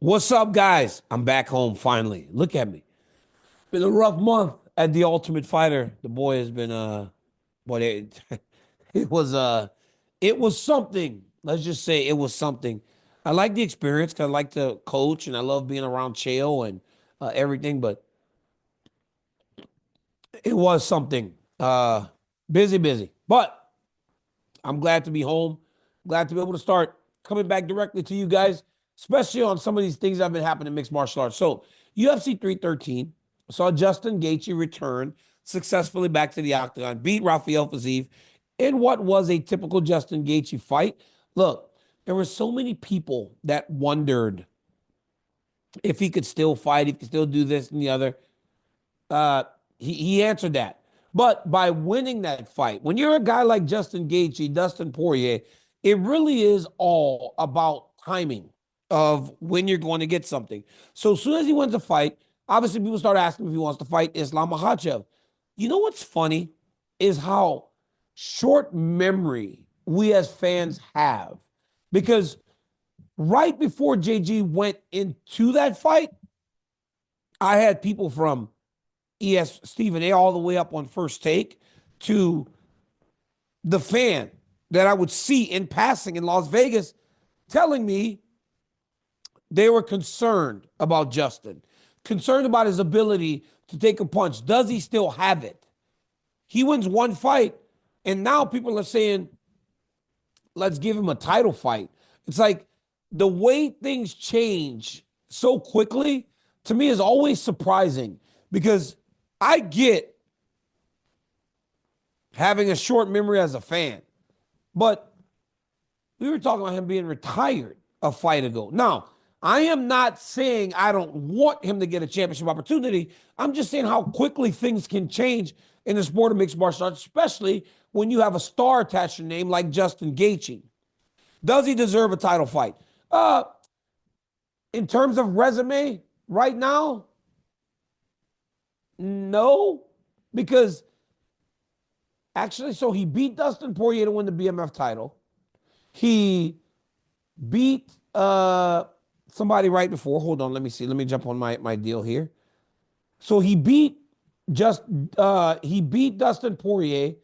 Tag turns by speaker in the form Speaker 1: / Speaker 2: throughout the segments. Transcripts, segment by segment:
Speaker 1: What's up, guys? I'm back home finally. Look at me. Been a rough month at the Ultimate Fighter. The boy has been but it it was it was something. Let's just say it was something. I like the experience because I like to coach and I love being around Chael and everything, but it was something. Busy. But I'm glad to be home. Glad to be able to start coming back directly to you guys, especially on some of these things that have been happening in mixed martial arts. So, UFC 313 saw Justin Gaethje return successfully back to the octagon, beat Rafael Fiziev in what was a typical Justin Gaethje fight. Look, there were so many people that wondered if he could still fight, if he could still do this and the other. Uh, he answered that. But by winning that fight, when you're a guy like Justin Gaethje, Dustin Poirier, it really is all about timing of when you're going to get something. So as soon as he wins a fight, obviously people start asking if he wants to fight Islam Makhachev. You know what's funny is how short memory we as fans have. Because right before JG went into that fight, I had people from Stephen A all the way up on First Take to the fan that I would see in passing in Las Vegas telling me they were concerned about Justin, concerned about his ability to take a punch. Does he still have it? He wins one fight, and now people are saying, let's give him a title fight. It's like the way things change so quickly to me is always surprising because I get having a short memory as a fan, but we were talking about him being retired a fight ago. Now, I am not saying I don't want him to get a championship opportunity. I'm just saying how quickly things can change in the sport of mixed martial arts, especially when you have a star attached to your name like Justin Gaethje. Does he deserve a title fight? Uh, in terms of resume, right now, no, because actually, so he beat Dustin Poirier to win the BMF title. He beat somebody right before. Hold on, let me see. Let me jump on my deal here. So he beat Dustin Poirier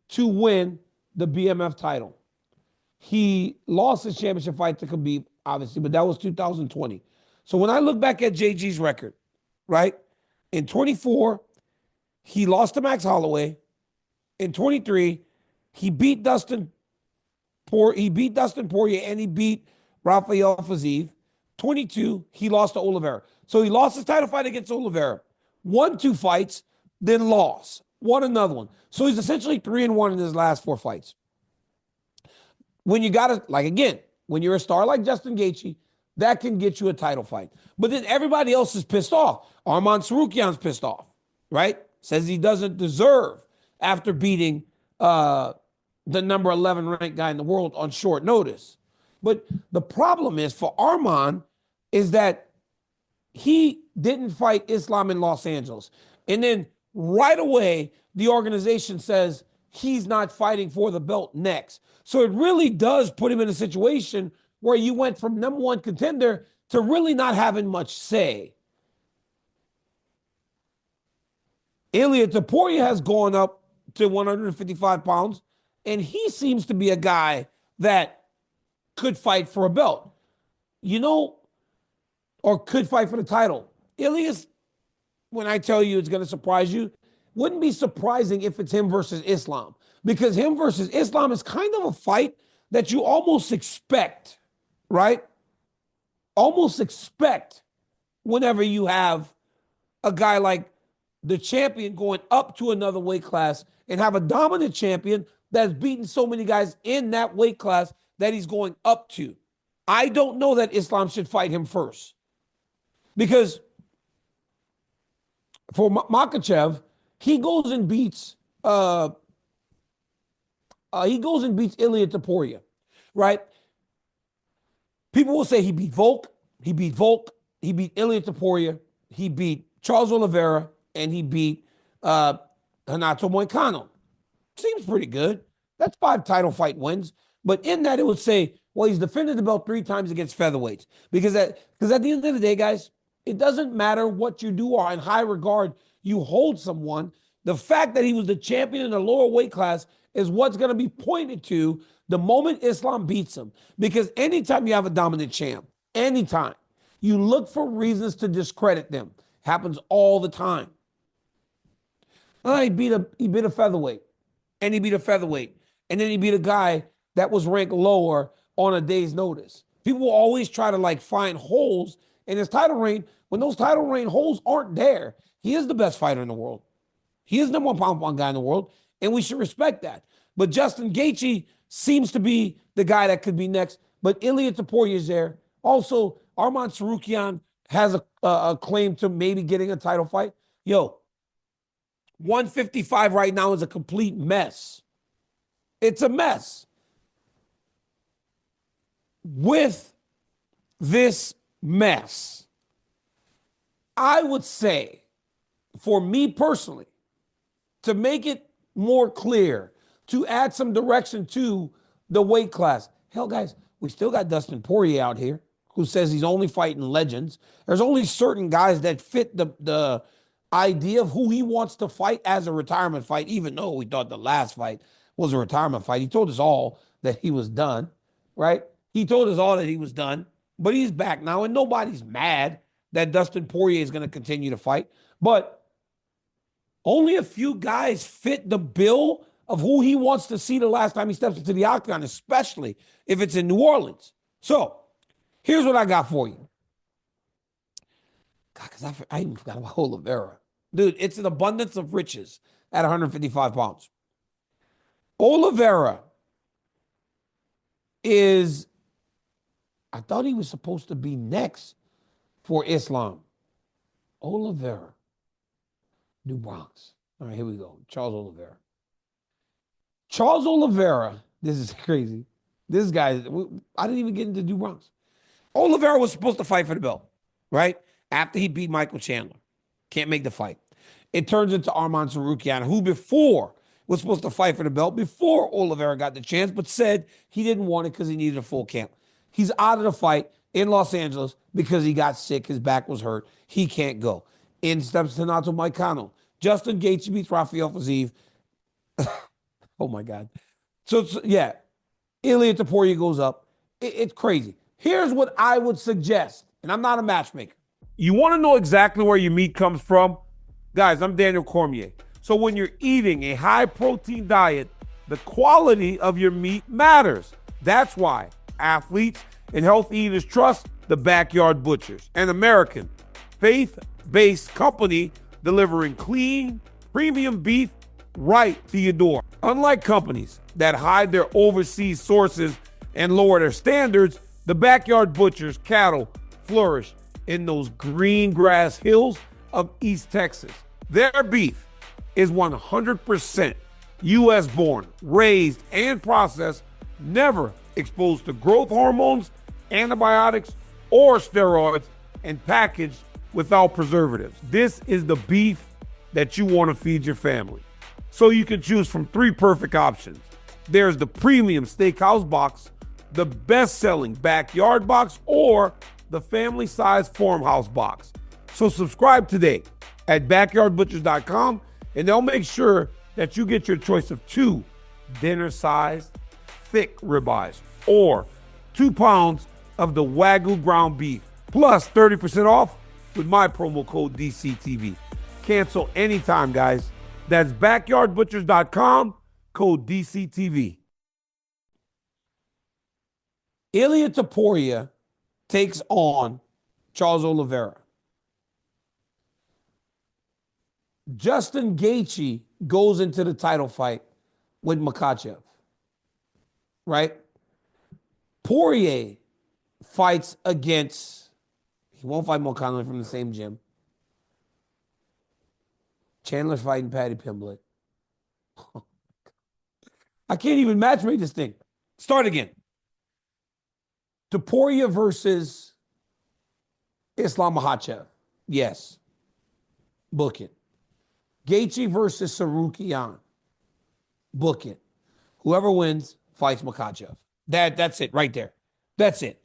Speaker 1: to win the BMF title. He lost his championship fight to Khabib, obviously, but that was 2020. So when I look back at JG's record, right? In 24, he lost to Max Holloway. In 23, he beat Dustin Poirier and he beat Rafael Fiziev. 22, he lost to Oliveira. So he lost his title fight against Oliveira. Won two fights, then lost. Won another one. So he's essentially 3-1 in his last four fights. When you got to, like again, when you're a star like Justin Gaethje, that can get you a title fight. But then everybody else is pissed off. Arman Tsarukyan's pissed off, right? Says he doesn't deserve after beating the number 11 ranked guy in the world on short notice. But the problem is for Arman is that he didn't fight Islam in Los Angeles. And then right away, the organization says he's not fighting for the belt next. So it really does put him in a situation where you went from number one contender to really not having much say. Ilia Topuria has gone up to 155 pounds, and he seems to be a guy that could fight for a belt, you know, or could fight for the title. Ilias, when I tell you it's going to surprise you, wouldn't be surprising if it's him versus Islam, because him versus Islam is kind of a fight that you almost expect, right? Almost expect whenever you have a guy like the champion going up to another weight class and have a dominant champion that's beaten so many guys in that weight class that he's going up to. I don't know that Islam should fight him first because for Makhachev, he goes and beats Ilia Topuria, right? People will say he beat Volk, he beat Ilia Topuria, he beat Charles Oliveira, and he beat Renato Moicano. Seems pretty good. That's 5 title fight wins. But in that, it would say, well, he's defended the belt 3 times against featherweights. Because at the end of the day, guys, it doesn't matter what you do or in high regard you hold someone. The fact that he was the champion in the lower weight class is what's going to be pointed to the moment Islam beats him. Because anytime you have a dominant champ, anytime, you look for reasons to discredit them. Happens all the time. He beat a featherweight, and he beat a featherweight, and then he beat a guy that was ranked lower on a day's notice. People will always try to find holes in his title reign when those title reign holes aren't there. He is the best fighter in the world. He is the number 1 pound-for-pound guy in the world, and we should respect that. But Justin Gaethje seems to be the guy that could be next. But Ilia Topuria is there. Also, Arman Tsarukyan has a claim to maybe getting a title fight. 155 right now is a complete mess. It's a mess. With this mess, I would say, for me personally, to make it more clear, to add some direction to the weight class. Hell, guys, we still got Dustin Poirier out here who says he's only fighting legends. There's only certain guys that fit the idea of who he wants to fight as a retirement fight, even though we thought the last fight was a retirement fight. He told us all that he was done, right? He told us all that he was done, but he's back now, and nobody's mad that Dustin Poirier is going to continue to fight. But only a few guys fit the bill of who he wants to see the last time he steps into the octagon, especially if it's in New Orleans. So here's what I got for you. God, because I even forgot about Oliveira. Dude, it's an abundance of riches at 155 pounds. Oliveira is, I thought he was supposed to be next for Islam. Oliveira. New Bronx. All right, here we go. Charles Oliveira. Charles Oliveira, this is crazy. This guy, I didn't even get into New Bronx. Oliveira was supposed to fight for the belt, right? After he beat Michael Chandler. Can't make the fight. It turns into Arman Tsarukyan, who before was supposed to fight for the belt, before Oliveira got the chance, but said he didn't want it because he needed a full camp. He's out of the fight in Los Angeles because he got sick. His back was hurt. He can't go. In steps Renato Moicano. Justin Gaethje beats Rafael Fiziev. Oh, my God. So, yeah, Ilia Topuria goes up. It's crazy. Here's what I would suggest, and I'm not a matchmaker. You want to know exactly where your meat comes from? Guys, I'm Daniel Cormier. So when you're eating a high-protein diet, the quality of your meat matters. That's why athletes and health eaters trust the Backyard Butchers, an American faith-based company delivering clean, premium beef right to your door. Unlike companies that hide their overseas sources and lower their standards, the Backyard Butchers cattle flourish in those green grass hills of East Texas. Their beef is 100% U.S. born, raised, and processed, never exposed to growth hormones, antibiotics, or steroids, and packaged without preservatives. This is the beef that you want to feed your family. So you can choose from 3 perfect options. There's the premium steakhouse box, the best-selling backyard box, or the family-size farmhouse box. So subscribe today at backyardbutchers.com, and they'll make sure that you get your choice of 2 dinner-sized thick ribeyes or 2 pounds of the Wagyu ground beef, plus 30% off with my promo code DCTV. Cancel anytime, guys. That's backyardbutchers.com, code DCTV. Ilia Topuria takes on Charles Oliveira. Justin Gaethje goes into the title fight with Makhachev, right? Poirier fights against, he won't fight Moicano from the same gym. Chandler's fighting Paddy Pimblett. I can't even matchmake this thing. Start again. Topuria versus Islam Makhachev. Yes. Book it. Gaethje versus Tsarukyan. Book it. Whoever wins fights Makhachev. That's it right there. That's it.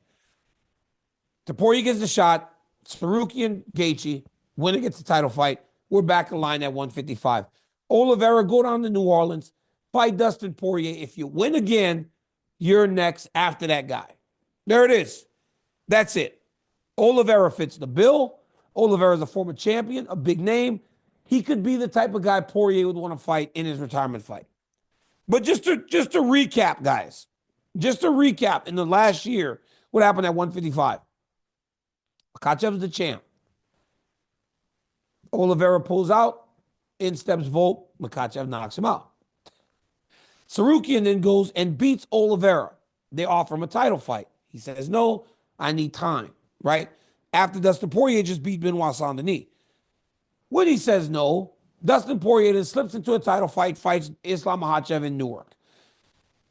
Speaker 1: Topuria gets the shot. Tsarukyan, Gaethje, winner gets the title fight. We're back in line at 155. Oliveira, go down to New Orleans, fight Dustin Poirier. If you win again, you're next after that guy. There it is. That's it. Oliveira fits the bill. Oliveira is a former champion, a big name. He could be the type of guy Poirier would want to fight in his retirement fight. But just to recap, guys, just to recap, in the last year, what happened at 155? Makhachev is the champ. Oliveira pulls out. In steps Volk. Makhachev knocks him out. Tsarukyan then goes and beats Oliveira. They offer him a title fight. He says, no, I need time, right? After Dustin Poirier just beat Benoit Saint-Denis. When he says no, Dustin Poirier then slips into a title fight, fights Islam Makhachev in Newark.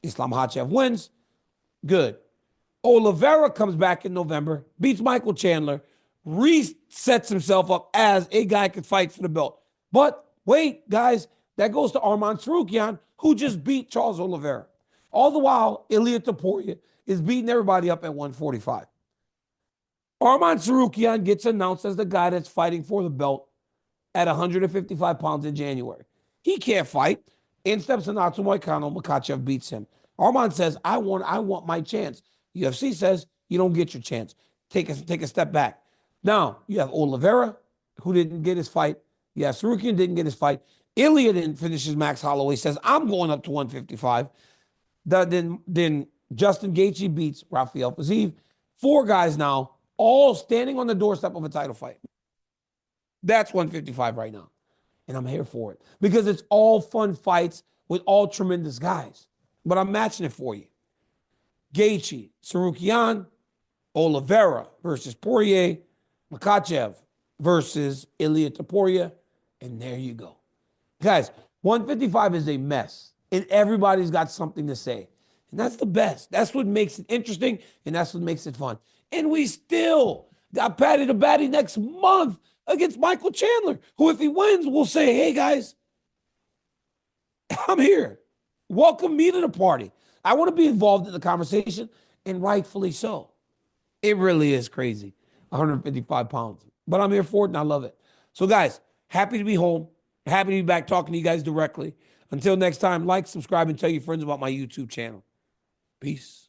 Speaker 1: Islam Makhachev wins. Good. Oliveira comes back in November, beats Michael Chandler, resets himself up as a guy could fight for the belt. But wait, guys, that goes to Arman Tsarukyan, who just beat Charles Oliveira. All the while, Ilia Topuria is beating everybody up at 145. Arman Tsarukyan gets announced as the guy that's fighting for the belt at 155 pounds in January. He can't fight. In steps Renato Moicano. Makhachev beats him. Arman says, I want my chance. UFC says, you don't get your chance. Take a step back. Now, you have Oliveira, who didn't get his fight. You have Tsarukyan, didn't get his fight. Ilia didn't finish his Max Holloway, says, I'm going up to 155. Then Justin Gaethje beats Rafael Fiziev. 4 guys now, all standing on the doorstep of a title fight. That's 155 right now. And I'm here for it. Because it's all fun fights with all tremendous guys. But I'm matching it for you. Gaethje, Tsarukyan, Oliveira versus Poirier, Makhachev versus Ilia Topuria, and there you go. Guys, 155 is a mess, and everybody's got something to say. And that's the best. That's what makes it interesting, and that's what makes it fun. And we still got Paddy the Baddy next month against Michael Chandler, who, if he wins, will say, hey, guys, I'm here. Welcome me to the party. I want to be involved in the conversation, and rightfully so. It really is crazy, 155 pounds. But I'm here for it, and I love it. So, guys, happy to be home. Happy to be back talking to you guys directly. Until next time, like, subscribe, and tell your friends about my YouTube channel. Peace.